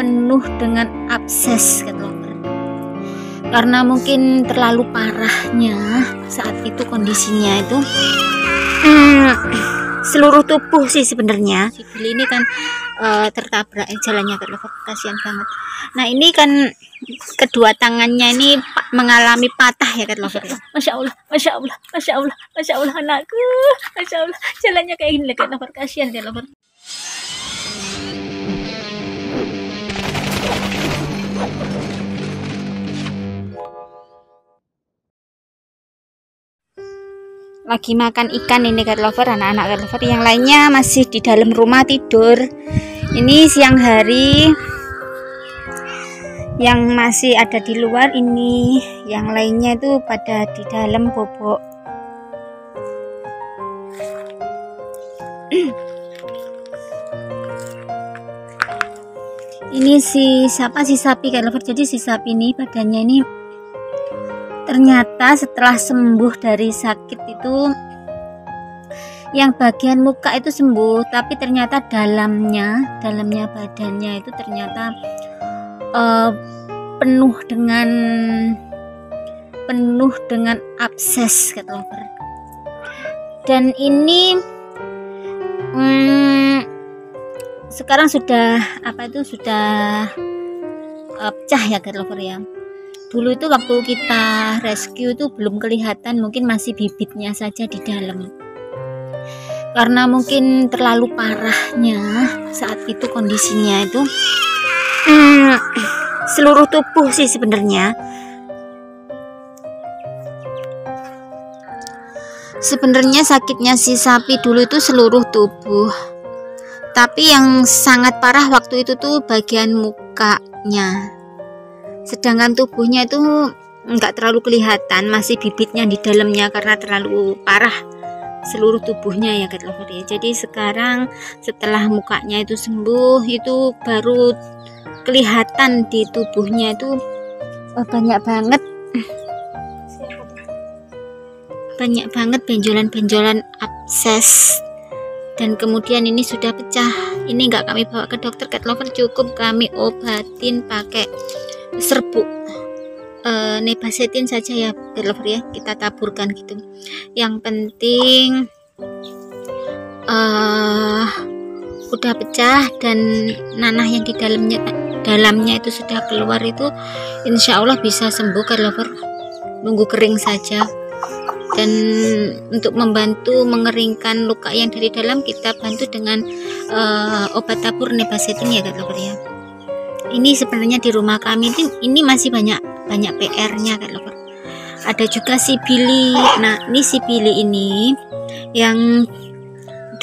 penuh dengan abses cat lover. Karena mungkin terlalu parahnya saat itu kondisinya itu seluruh tubuh sih sebenarnya. Si Billy ini kan tertabrak jalannya cat lover, kasihan banget. Nah ini kan kedua tangannya ini mengalami patah ya cat lover ya. Masya Allah, masya Allah, masya Allah, masya Allah anakku, masya Allah, jalannya kayak gini cat lover, kasihan cat lover. Lagi makan ikan ini cat lover, anak-anak cat lover, yang lainnya masih di dalam rumah tidur. Ini siang hari, yang masih ada di luar ini, yang lainnya itu pada di dalam bobok. Ini si sapi cat lover. Jadi si sapi ini badannya ini ternyata setelah sembuh dari sakit itu, yang bagian muka itu sembuh, tapi ternyata dalamnya badannya itu ternyata penuh dengan abses cat lover. Dan ini sekarang sudah pecah ya cat lover ya. Dulu itu waktu kita rescue itu belum kelihatan, mungkin masih bibitnya saja di dalam. Karena mungkin terlalu parahnya saat itu kondisinya itu seluruh tubuh sih sebenarnya. Sebenarnya sakitnya si sapi dulu itu seluruh tubuh. Tapi yang sangat parah waktu itu tuh bagian mukanya. Sedangkan tubuhnya itu nggak terlalu kelihatan, masih bibitnya di dalamnya karena terlalu parah seluruh tubuhnya ya cat lover ya. Jadi sekarang setelah mukanya itu sembuh, itu baru kelihatan di tubuhnya itu banyak banget benjolan-benjolan abses. Dan kemudian ini sudah pecah. Ini nggak kami bawa ke dokter cat lover, cukup kami obatin pakai serbuk nebasetin saja ya cat lover ya, kita taburkan gitu. Yang penting udah pecah dan nanah yang di dalamnya itu sudah keluar, itu insya Allah bisa sembuh cat lover. Nunggu kering saja. Dan untuk membantu mengeringkan luka yang dari dalam, kita bantu dengan obat tabur nebasetin ya cat lover ya. Ini sebenarnya di rumah kami ini masih banyak PR-nya cat lover. Ada juga si Billy. Nah ini si Billy ini yang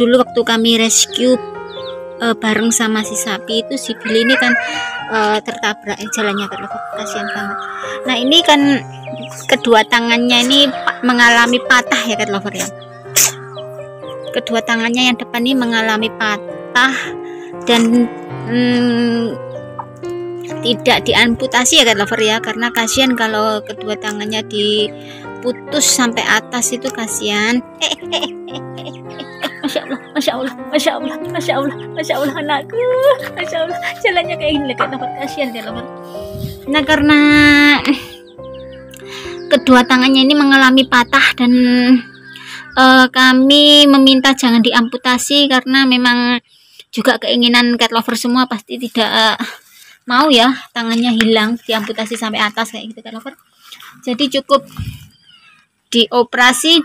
dulu waktu kami rescue bareng sama si sapi itu, si Billy ini kan tertabrak jalannya cat lover, kasihan banget. Nah ini kan kedua tangannya ini mengalami patah ya cat lover ya. Kedua tangannya yang depan ini mengalami patah dan tidak diamputasi ya cat lover ya, karena kasihan kalau kedua tangannya diputus sampai atas itu kasihan. Masya Allah, masya Allah, masya Allah, masya Allah, masya Allah anakku, masya Allah, jalannya kayak gini cat lover, kasihan cat lover. Nah karena kedua tangannya ini mengalami patah dan kami meminta jangan diamputasi, karena memang juga keinginan cat lover semua pasti tidak mau ya tangannya hilang diamputasi sampai atas kayak gitu cat lover. Jadi cukup dioperasi,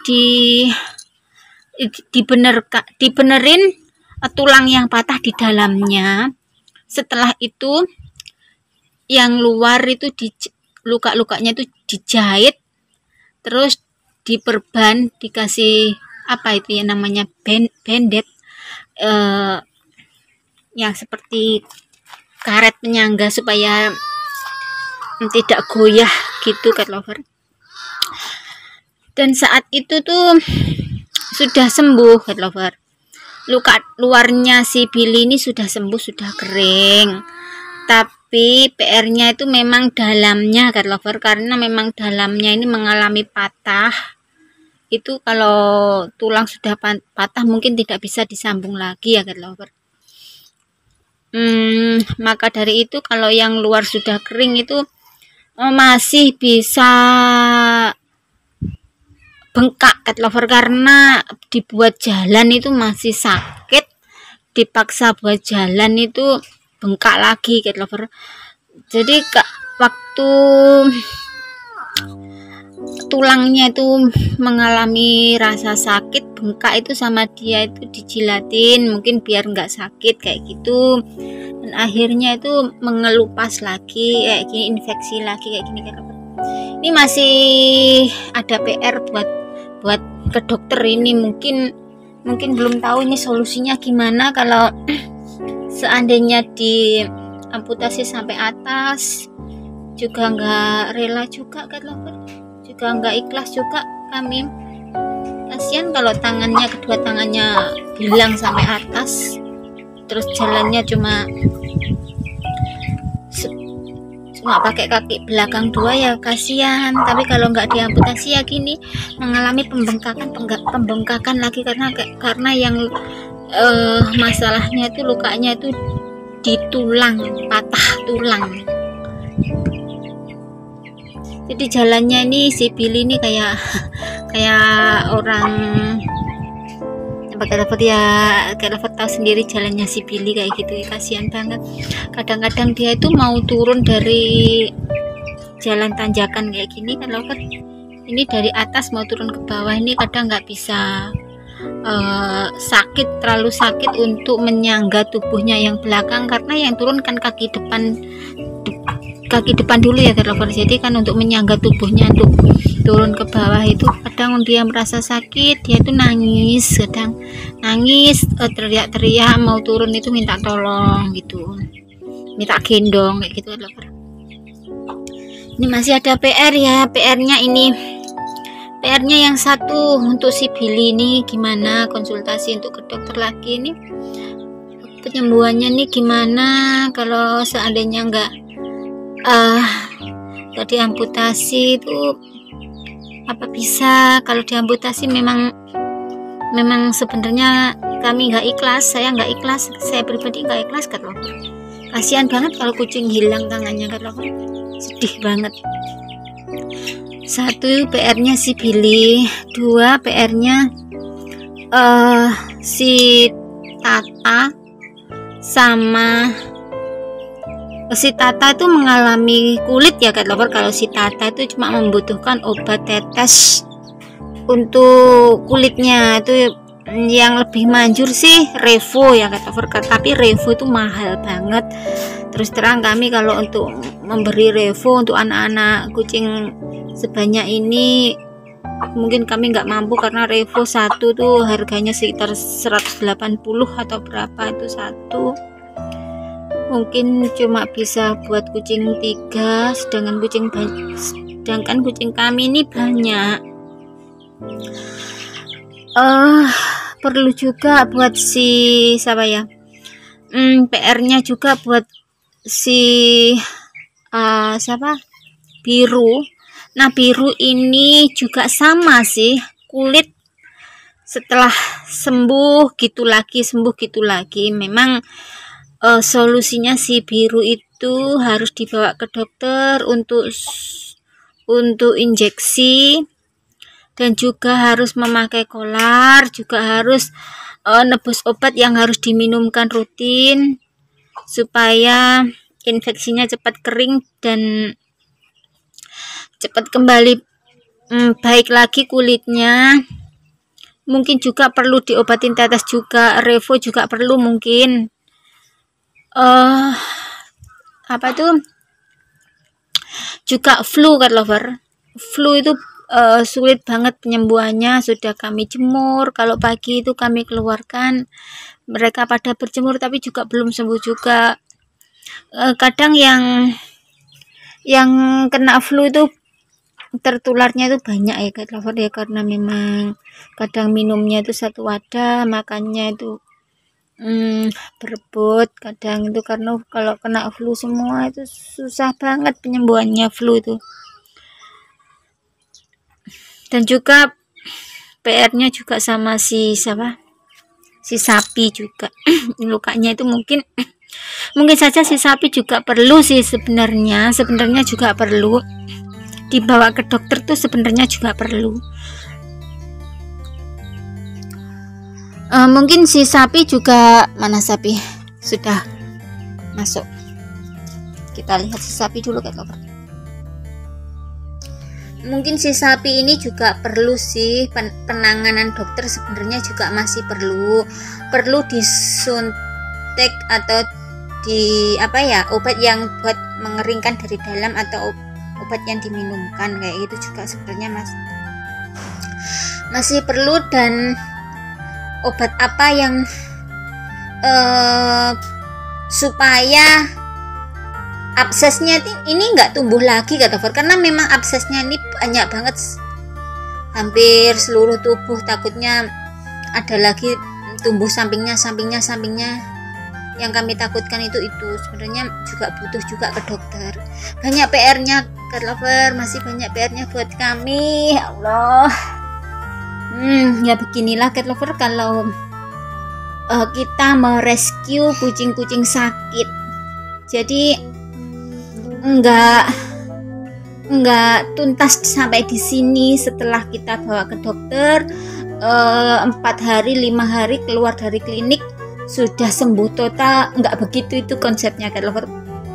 dibenerin tulang yang patah di dalamnya. Setelah itu yang luar itu luka-lukanya itu dijahit, terus diperban, dikasih apa itu ya namanya bandage yang seperti karet penyangga supaya tidak goyah gitu cat lover. Dan saat itu tuh sudah sembuh cat lover. Luka luarnya si Billy ini sudah sembuh, sudah kering. Tapi PR-nya itu memang dalamnya cat lover, karena memang dalamnya ini mengalami patah. Itu kalau tulang sudah patah mungkin tidak bisa disambung lagi ya cat lover. Maka dari itu kalau yang luar sudah kering itu masih bisa bengkak cat lover, karena dibuat jalan itu masih sakit, dipaksa buat jalan itu bengkak lagi cat lover. Jadi waktu tulangnya itu mengalami rasa sakit bengkak itu sama dia itu dijilatin mungkin biar nggak sakit kayak gitu, dan akhirnya itu mengelupas lagi kayak gini, infeksi lagi kayak gini kan. Ini masih ada PR buat ke dokter ini, mungkin belum tahu ini solusinya gimana. Kalau seandainya di amputasi sampai atas juga nggak rela juga kan lover, juga nggak ikhlas juga kami. Kasihan kalau kedua tangannya bilang sampai atas, terus jalannya cuma pakai kaki belakang 2 ya kasihan. Tapi kalau nggak diamputasi ya gini, mengalami pembengkakan lagi karena yang masalahnya itu lukanya itu di tulang, patah tulang. Jadi jalannya ini si Billy ini kayak orang kayak Lover tahu sendiri jalannya si Billy kayak gitu ya, kasihan banget. Kadang-kadang dia itu mau turun dari jalan tanjakan kayak gini kan Lover, ini dari atas mau turun ke bawah ini kadang nggak bisa, terlalu sakit untuk menyangga tubuhnya yang belakang, karena yang turun kan kaki depan dulu ya Lover. Jadi kan untuk menyangga tubuhnya untuk turun ke bawah itu kadang dia merasa sakit, dia itu nangis, teriak-teriak mau turun itu minta tolong gitu, minta gendong kayak gitu Lover. Ini masih ada PR ya, PR-nya yang satu untuk si Billy ini gimana, konsultasi untuk ke dokter lagi ini penyembuhannya nih gimana kalau seandainya nggak diamputasi itu apa bisa. Kalau diamputasi memang sebenarnya kami nggak ikhlas, saya pribadi nggak ikhlas kan loh. Kasihan banget kalau kucing hilang tangannya kan loh, sedih banget. 1 PR-nya si Billy, 2 PR-nya si Tata sama si Tata itu mengalami kulit ya cat lover. Kalau si Tata itu cuma membutuhkan obat tetes untuk kulitnya, itu yang lebih manjur sih Revo ya cat lover, tapi Revo itu mahal banget. Terus terang kami kalau untuk memberi Revo untuk anak-anak kucing sebanyak ini mungkin kami nggak mampu, karena Revo 1 tuh harganya sekitar 180 atau berapa itu satu, mungkin cuma bisa buat kucing 3, sedangkan kucing kami ini banyak. Perlu juga buat si siapa ya, PR-nya juga buat si siapa, Biru. Nah Biru ini juga sama sih, kulit setelah sembuh gitu lagi. Memang solusinya si Biru itu harus dibawa ke dokter untuk injeksi, dan juga harus memakai kolar, juga harus nebus obat yang harus diminumkan rutin supaya infeksinya cepat kering dan cepat kembali baik lagi kulitnya. Mungkin juga perlu diobatin tetes juga, Revo juga perlu mungkin. Apa tuh juga flu kan lover, flu itu sulit banget penyembuhannya. Sudah kami jemur, kalau pagi itu kami keluarkan, mereka pada berjemur tapi juga belum sembuh juga. Kadang yang kena flu itu tertularnya itu banyak ya cat lover ya, karena memang kadang minumnya itu 1 wadah, makannya itu berebut kadang itu, karena kalau kena flu semua itu susah banget penyembuhannya flu itu. Dan juga PR-nya juga sama si sapi juga lukanya itu mungkin Mungkin saja si sapi juga perlu sih sebenarnya juga perlu dibawa ke dokter tuh, sebenarnya juga perlu. Mungkin si sapi juga, mana sapi sudah masuk, kita lihat si sapi dulu kan. Mungkin si sapi ini juga perlu sih penanganan dokter, sebenarnya juga masih perlu disuntik atau di obat yang buat mengeringkan dari dalam, atau obat yang diminumkan kayak gitu juga sebenarnya masih perlu. Dan obat apa yang supaya absesnya ini nggak tumbuh lagi kata dokter, karena memang absesnya ini banyak banget, hampir seluruh tubuh, takutnya ada lagi tumbuh sampingnya. Yang kami takutkan itu sebenarnya juga butuh juga ke dokter. Banyak PR-nya cat lover, masih banyak PR-nya buat kami, ya Allah. Ya beginilah cat lover, kalau kita merescue kucing-kucing sakit, jadi enggak tuntas sampai di sini. Setelah kita bawa ke dokter 4 hari 5 hari keluar dari klinik sudah sembuh total, enggak begitu itu konsepnya cat lover.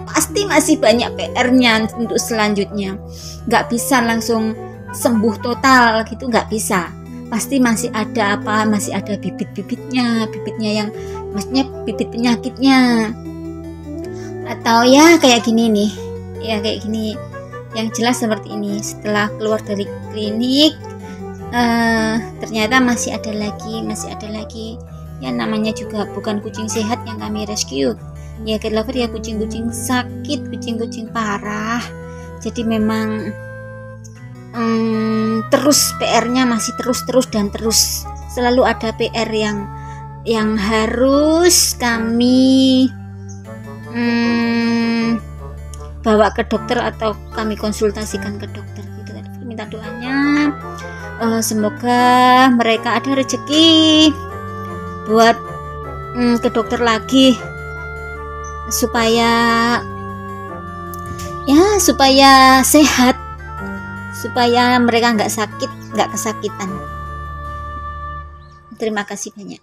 Pasti masih banyak PR-nya untuk selanjutnya, enggak bisa langsung sembuh total gitu, enggak bisa. Pasti masih ada masih ada bibitnya yang maksudnya bibit penyakitnya, atau ya kayak gini nih, ya kayak gini, yang jelas seperti ini. Setelah keluar dari klinik ternyata masih ada lagi ya, namanya juga bukan kucing sehat yang kami rescue ya cat lover ya, kucing-kucing sakit, kucing-kucing parah. Jadi memang terus PR-nya masih terus selalu ada PR yang harus kami bawa ke dokter atau kami konsultasikan ke dokter gitu. Minta doanya semoga mereka ada rezeki buat ke dokter lagi, supaya sehat, supaya mereka nggak kesakitan. Terima kasih banyak.